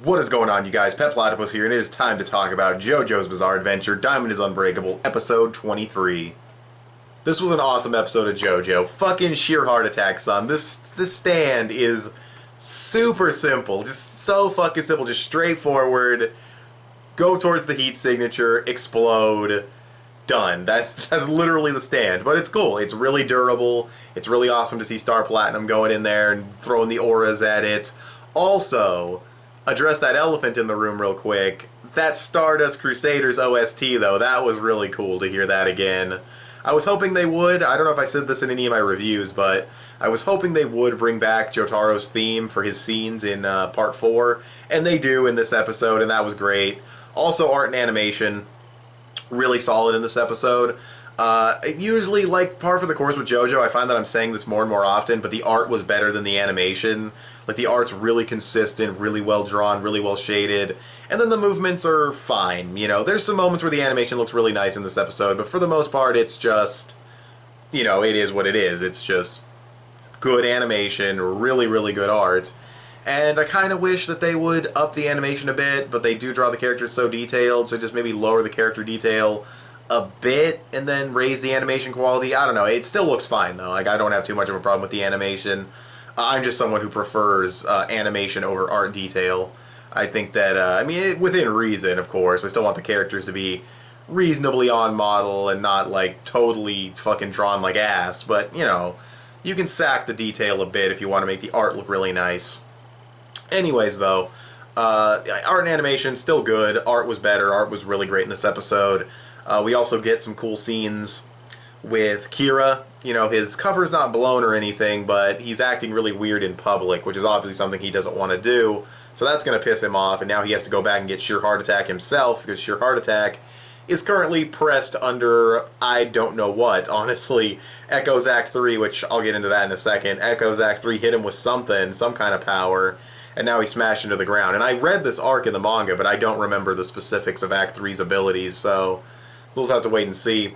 What is going on, you guys? Pet Platypus here, and it is time to talk about JoJo's Bizarre Adventure, Diamond is Unbreakable, episode 23. This was an awesome episode of JoJo. Fucking sheer heart attack, son. This stand is super simple. Just so fucking simple. Just straightforward. Go towards the heat signature, explode, done. That's literally the stand. But it's cool. It's really durable. It's really awesome to see Star Platinum going in there and throwing the auras at it. Also, address that elephant in the room real quick. That Stardust Crusaders OST, though, that was really cool to hear that again. I was hoping they would. I don't know if I said this in any of my reviews, but I was hoping they would bring back Jotaro's theme for his scenes in Part 4, and they do in this episode, and that was great. Also, art and animation, really solid in this episode. Usually, like par for the course with JoJo, I find that I'm saying this more and more often, but the art was better than the animation. Like, the art's really consistent, really well drawn, really well shaded, and then the movements are fine. You know, there's some moments where the animation looks really nice in this episode, but for the most part, it's just, you know, it is what it is. It's just good animation, really, really good art. And I kind of wish that they would up the animation a bit, but they do draw the characters so detailed, so just maybe lower the character detail a bit and then raise the animation quality. I don't know. It still looks fine, though. Like, I don't have too much of a problem with the animation. I'm just someone who prefers animation over art detail. I think that, I mean, within reason, of course. I still want the characters to be reasonably on model and not, like, totally fucking drawn like ass. But, you know, you can sack the detail a bit if you want to make the art look really nice. Anyways, though, art and animation, still good. Art was better. Art was really great in this episode. We also get some cool scenes with Kira. You know, his cover's not blown or anything, but he's acting really weird in public, which is obviously something he doesn't want to do. So that's going to piss him off, and now he has to go back and get Sheer Heart Attack himself, because Sheer Heart Attack is currently pressed under I don't know what. Honestly, Echo's Act 3, which I'll get into that in a second. Echo's Act 3 hit him with something, some kind of power, and now he's smashed into the ground. And I read this arc in the manga, but I don't remember the specifics of Act 3's abilities, so we'll have to wait and see.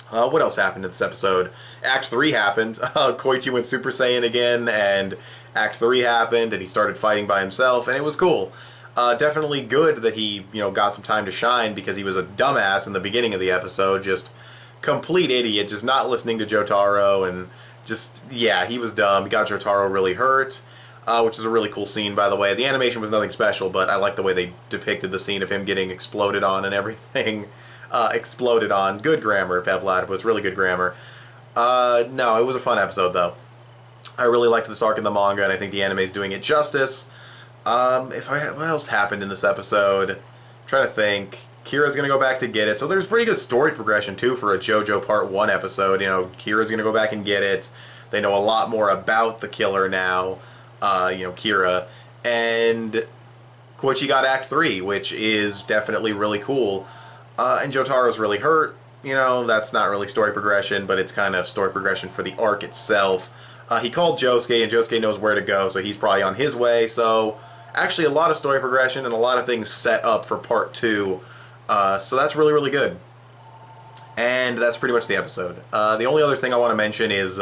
What else happened in this episode? Act 3 happened. Koichi went Super Saiyan again, and Act 3 happened, and he started fighting by himself, and it was cool. Definitely good that he, you know, got some time to shine, because he was a dumbass in the beginning of the episode, just complete idiot, just not listening to Jotaro, and just, yeah, he was dumb. He got Jotaro really hurt. Which is a really cool scene, by the way. The animation was nothing special, but I like the way they depicted the scene of him getting exploded on and everything. Exploded on. Good grammar, Pep Platypus. Really good grammar. No, it was a fun episode, though. I really liked this arc in the manga, and I think the anime is doing it justice. What else happened in this episode? I'm trying to think. Kira's going to go back to get it. So there's pretty good story progression, too, for a JoJo Part 1 episode. You know, Kira's going to go back and get it. They know a lot more about the killer now. You know, Kira, and Koichi got Act 3, which is definitely really cool, and Jotaro's really hurt. You know, that's not really story progression, but it's kind of story progression for the arc itself. He called Josuke, and Josuke knows where to go, so he's probably on his way, so actually a lot of story progression and a lot of things set up for Part 2, so that's really, really good. And that's pretty much the episode. The only other thing I want to mention is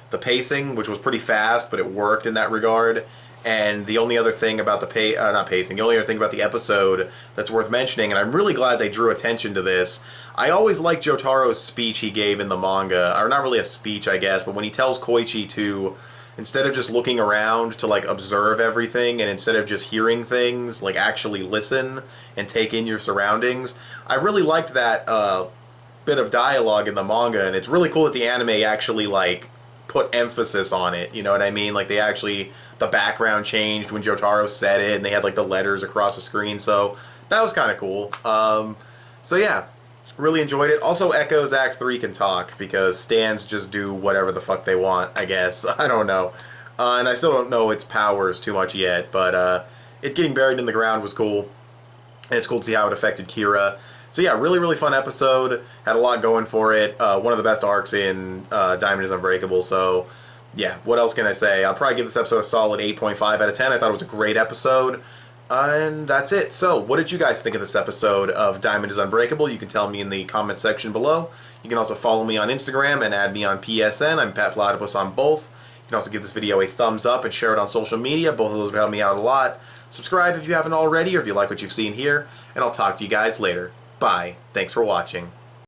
the pacing, which was pretty fast, but it worked in that regard. And the only other thing about the the only other thing about the episode that's worth mentioning, and I'm really glad they drew attention to this. I always liked Jotaro's speech he gave in the manga, or not really a speech, I guess, but when he tells Koichi to, instead of just looking around, to like observe everything, and instead of just hearing things, like actually listen and take in your surroundings. I really liked that bit of dialogue in the manga, and it's really cool that the anime actually like put emphasis on it, you know what I mean? Like, they actually, the background changed when Jotaro said it, and they had like the letters across the screen, so that was kind of cool. So yeah, really enjoyed it. Also, Echo's Act 3 can talk, because stands just do whatever the fuck they want, I guess. I don't know. And I still don't know its powers too much yet, but it getting buried in the ground was cool, and it's cool to see how it affected Kira. So yeah, really, really fun episode. Had a lot going for it. One of the best arcs in Diamond is Unbreakable. So yeah, what else can I say? I'll probably give this episode a solid 8.5 out of 10. I thought it was a great episode. And that's it. So what did you guys think of this episode of Diamond is Unbreakable? You can tell me in the comment section below. You can also follow me on Instagram and add me on PSN. I'm Pet Platypus on both. You can also give this video a thumbs up and share it on social media. Both of those would help me out a lot. Subscribe if you haven't already, or if you like what you've seen here, and I'll talk to you guys later. Bye. Thanks for watching.